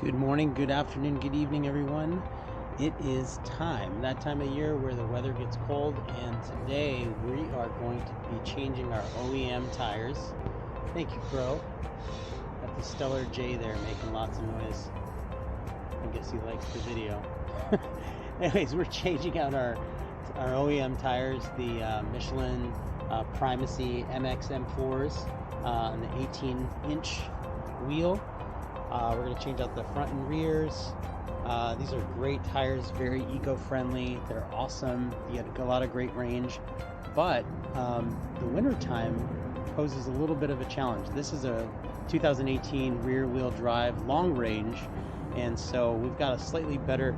Good morning, good afternoon, good evening, everyone. It is that time of year where the weather gets cold, and today we are going to be changing our OEM tires. Thank you, Crow. Got the Stellar J there making lots of noise. I guess he likes the video. Anyways, we're changing out our OEM tires, the Michelin Primacy MX M4s on the 18-inch wheel. We're going to change out the front and rears. These are great tires, very eco-friendly. They're awesome. You get a lot of great range, but the winter time poses a little bit of a challenge. This is a 2018 rear-wheel drive long range, and so we've got a slightly better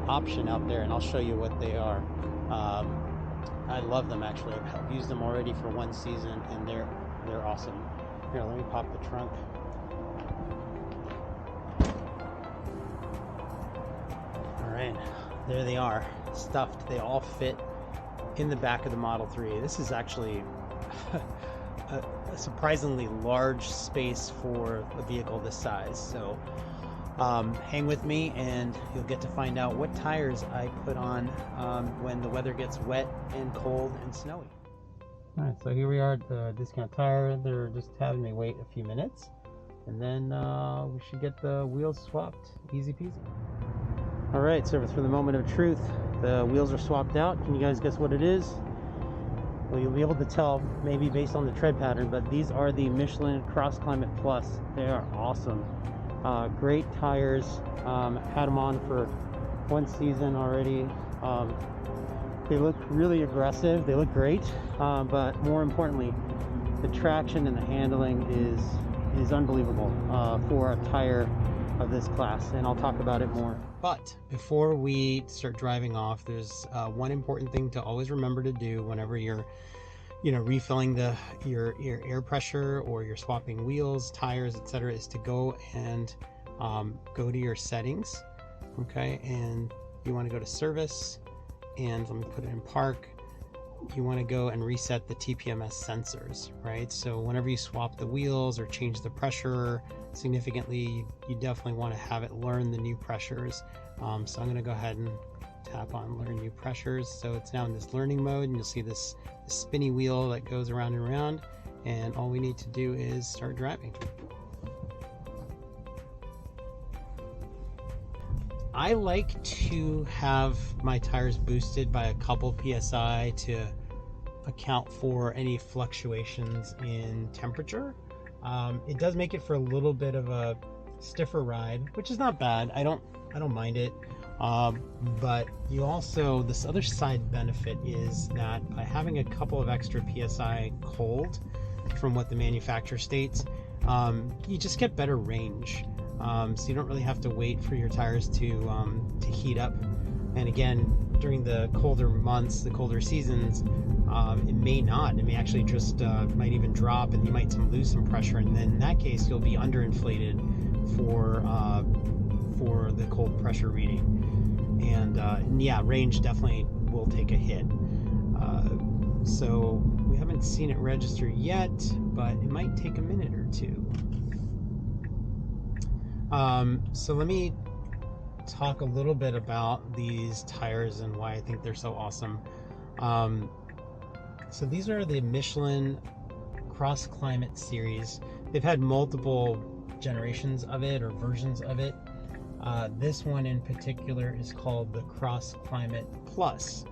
option out there, and I'll show you what they are. I love them, actually. I've used them already for one season, and they're awesome. Here, let me pop the trunk. Alright, there they are, stuffed. They all fit in the back of the Model 3. This is actually a surprisingly large space for a vehicle this size. So hang with me and you'll get to find out what tires I put on when the weather gets wet and cold and snowy. Alright, so here we are at the Discount Tire. They're just having me wait a few minutes, and then we should get the wheels swapped. Easy peasy. Alright, so for the moment of truth, the wheels are swapped out. Can you guys guess what it is? Well, you'll be able to tell maybe based on the tread pattern, but these are the Michelin Cross Climate Plus. They are awesome. Great tires. Had them on for one season already. They look really aggressive. They look great, but more importantly, the traction and the handling is unbelievable for a tire of this class, and I'll talk about it more. But before we start driving off, there's one important thing to always remember to do whenever you're refilling your air pressure, or you're swapping wheels, tires, etc., is to go and go to your settings. Okay, and you want to go to service, and let me put it in park. You want to go and reset the TPMS sensors, right? So whenever you swap the wheels or change the pressure significantly, you definitely want to have it learn the new pressures. So I'm going to go ahead and tap on learn new pressures. So it's now in this learning mode, and you'll see this spinny wheel that goes around and around, and all we need to do is start driving. I like to have my tires boosted by a couple PSI to account for any fluctuations in temperature. It does make it for a little bit of a stiffer ride, which is not bad. I don't mind it. But you also, this other side benefit is that by having a couple of extra PSI cold from what the manufacturer states, you just get better range. So you don't really have to wait for your tires to heat up. And again, during the colder months, the colder seasons, it may not. It may actually just might even drop, and you might lose some pressure. And then in that case, you'll be underinflated for the cold pressure reading. And yeah, range definitely will take a hit. So we haven't seen it register yet, but it might take a minute or two. So let me talk a little bit about these tires and why I think they're so awesome. So these are the Michelin Cross Climate series. They've had multiple generations of it or versions of it. This one in particular is called the Cross Climate Plus.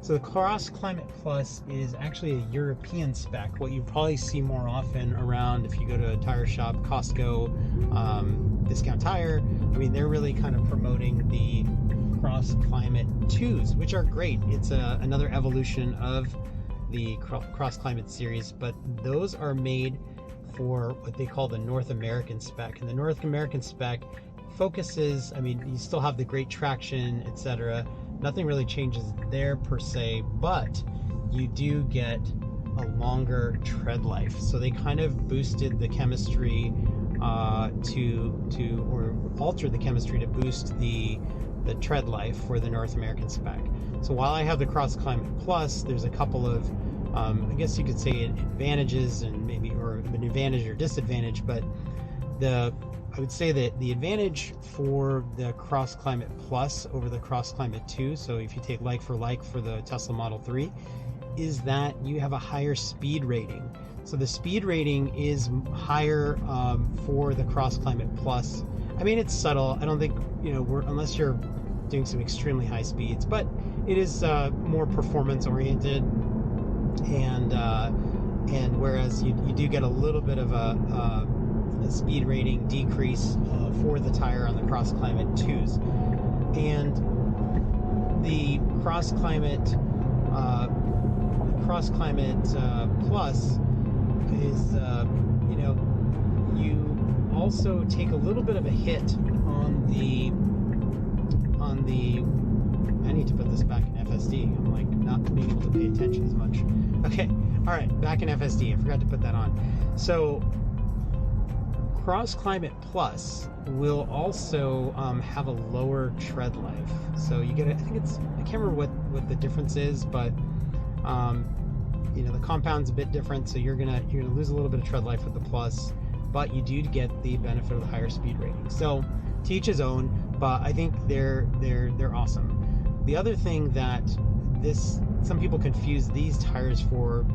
So the Cross Climate Plus is actually a European spec. What you probably see more often around, if you go to a tire shop, Costco, Discount Tire, I mean, they're really kind of promoting the Cross Climate 2s, which are great. It's another evolution of the Cross Climate series, but those are made for what they call the North American spec. And the North American spec focuses, I mean, you still have the great traction, etc. Nothing really changes there per se, but you do get a longer tread life. So they kind of boosted the chemistry or altered the chemistry to boost the tread life for the North American spec. So while I have the Cross Climate Plus, there's a couple of I guess you could say advantages, and maybe, or an advantage or disadvantage, but I would say that the advantage for the Cross Climate Plus over the Cross Climate 2, so if you take like for the Tesla Model 3, is that you have a higher speed rating. So the speed rating is higher for the Cross Climate Plus. I mean, it's subtle. I don't think, unless you're doing some extremely high speeds, but it is more performance oriented, and whereas you do get a little bit of a speed rating decrease for the tire on the Cross Climate 2s, and the Cross Climate Plus is you also take a little bit of a hit on the I need to put this back in FSD. I'm like not being able to pay attention as much. Okay, all right, back in FSD. I forgot to put that on. So Cross Climate Plus will also have a lower tread life. So you get I can't remember what the difference is, but the compound's a bit different, so you're gonna lose a little bit of tread life with the Plus, but you do get the benefit of the higher speed rating. So to each his own, but I think they're awesome. The other thing that some people confuse these tires for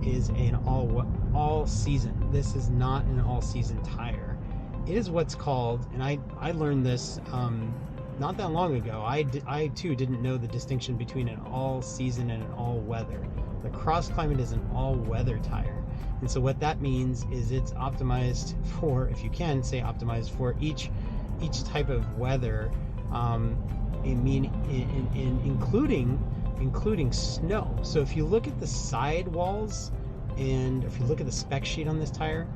is an all season. This is not an all season tire. It is what's called, and I learned this not that long ago. I too didn't know the distinction between an all season and an all weather. The Cross Climate is an all weather tire, and so what that means is it's optimized for, if you can say optimized for each type of weather, including snow. So if you look at the sidewalls, and if you look at the spec sheet on this tire,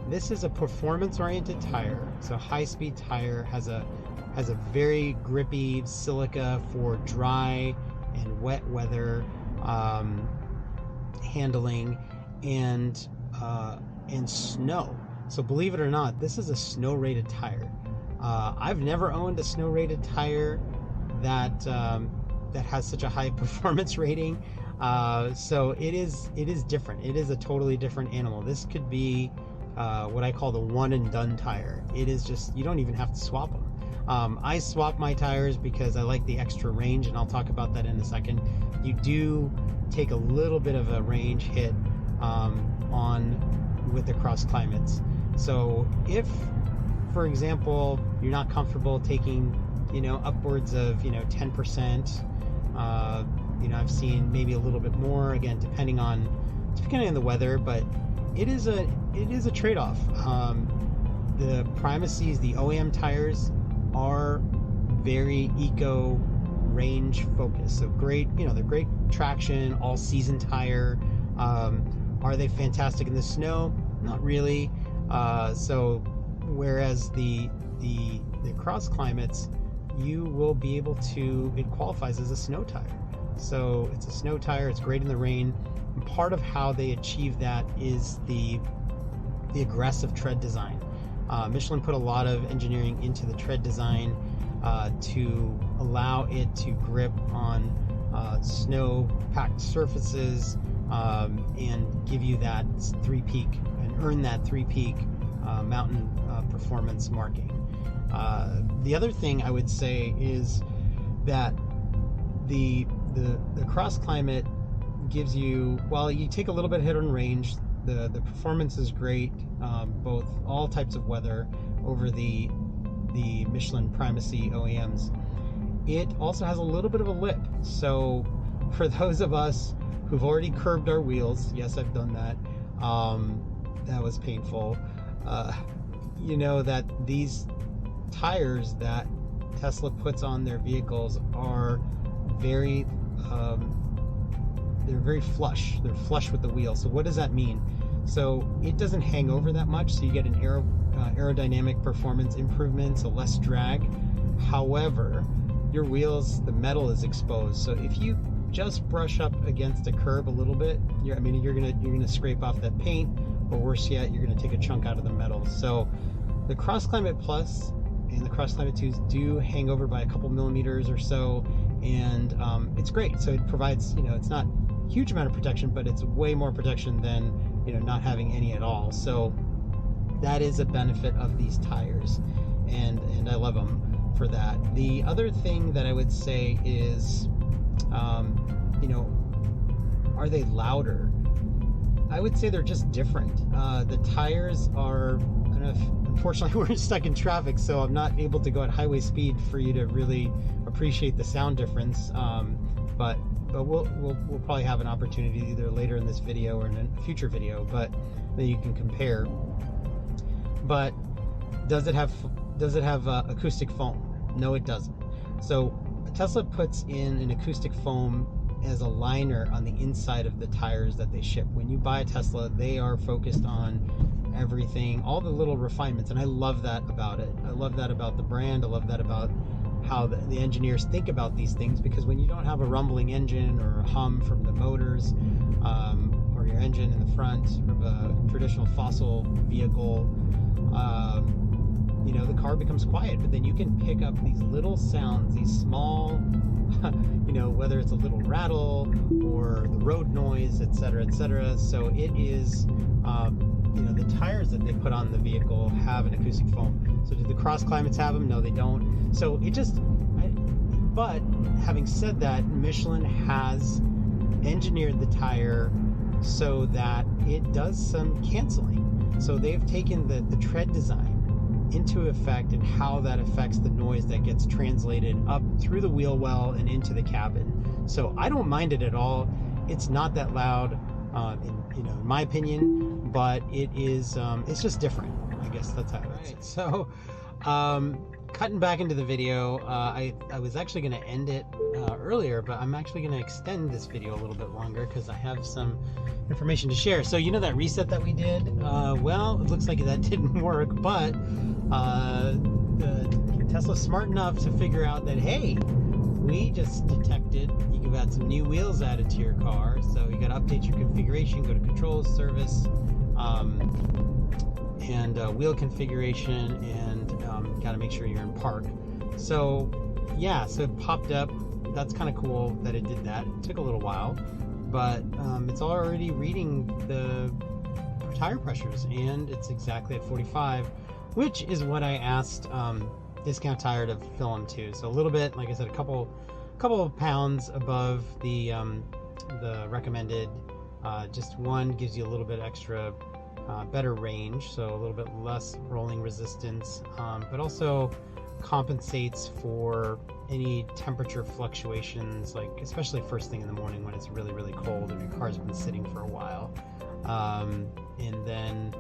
this is a performance-oriented tire. So high-speed tire has a very grippy silica for dry and wet weather handling and snow. So believe it or not, this is a snow-rated tire. I've never owned a snow-rated tire that has such a high performance rating. So it is different. It is a totally different animal. This could be what I call the one and done tire. It is just, you don't even have to swap them. I swap my tires because I like the extra range, and I'll talk about that in a second. You do take a little bit of a range hit with the Cross Climates. So if, for example, you're not comfortable taking upwards of 10%, I've seen maybe a little bit more, again depending on the weather, but it is a trade-off. The Primacies, the OEM tires, are very eco range focused, so great, they're great traction, all season tire. Are they fantastic in the snow? Not really. So whereas the Cross Climates, you will be able to, it qualifies as a snow tire. So it's a snow tire, it's great in the rain. And part of how they achieve that is the aggressive tread design. Michelin put a lot of engineering into the tread design to allow it to grip on snow-packed surfaces and give you that three-peak, and earn that three-peak mountain performance marking. The other thing I would say is that the Cross Climate gives you, while you take a little bit hit on range, the performance is great, both all types of weather over the Michelin Primacy OEMs. It also has a little bit of a lip. So for those of us who've already curbed our wheels, yes, I've done that. That was painful. You know that these tires that Tesla puts on their vehicles are very they're very flush. They're flush with the wheel. So what does that mean? So it doesn't hang over that much, so you get an aerodynamic performance improvement, so less drag. However, your wheels, the metal is exposed. So if you just brush up against a curb a little bit, you're gonna scrape off that paint, or worse yet, you're gonna take a chunk out of the metal. So the Cross Climate Plus and the Cross Climate 2s do hang over by a couple millimeters or so, and it's great. So it provides, it's not a huge amount of protection, but it's way more protection than not having any at all. So that is a benefit of these tires. and I love them for that. The other thing that I would say is, you know, are they louder? I would say they're just different. The tires are, I don't know if, unfortunately we're stuck in traffic, so I'm not able to go at highway speed for you to really appreciate the sound difference. But we'll probably have an opportunity either later in this video or in a future video, but that you can compare. But does it have acoustic foam? No, it doesn't. So Tesla puts in an acoustic foam as a liner on the inside of the tires that they ship. When you buy a Tesla, they are focused on everything, all the little refinements, and I love that about it. I love that about the brand. I love that about how the engineers think about these things, because when you don't have a rumbling engine or a hum from the motors, or your engine in the front of a traditional fossil vehicle, you know, the car becomes quiet. But then you can pick up these little sounds, these small, you know, whether it's a little rattle or the road noise, etc., etc. So it is, you know, the tires that they put on the vehicle have an acoustic foam. So do the Cross Climates have them? No, they don't. So it just, but having said that, Michelin has engineered the tire so that it does some canceling. So they've taken the tread design into effect and how that affects the noise that gets translated up through the wheel well and into the cabin. So I don't mind it at all. It's not that loud, in my opinion, but it is. It's just different. I guess that's how it is. Right. So, cutting back into the video, I was actually going to end it earlier, but I'm actually going to extend this video a little bit longer because I have some information to share. So you know that reset that we did? Well, it looks like that didn't work, but Tesla's smart enough to figure out that, hey, we just detected you've got some new wheels added to your car, so you got to update your configuration, go to controls, service, and wheel configuration, and got to make sure you're in park. So yeah, so it popped up. That's kind of cool that it did that. It took a little while, but it's already reading the tire pressures, and it's exactly at 45, which is what I asked Discount Tire to fill them to. So a little bit, like I said, a couple of pounds above the recommended. Just one gives you a little bit extra better range, so a little bit less rolling resistance, but also compensates for any temperature fluctuations, like especially first thing in the morning when it's really, really cold and your car's been sitting for a while. And then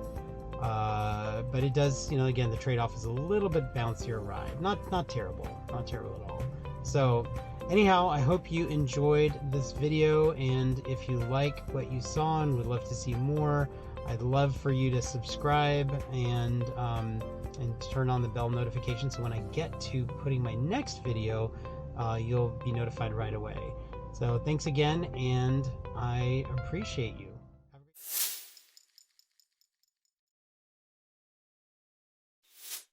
but it does, you know, again, the trade-off is a little bit bouncier ride. Not terrible at all. So anyhow, I hope you enjoyed this video, and if you like what you saw and would love to see more, I'd love for you to subscribe and turn on the bell notification, so when I get to putting my next video, you'll be notified right away. So thanks again, and I appreciate you.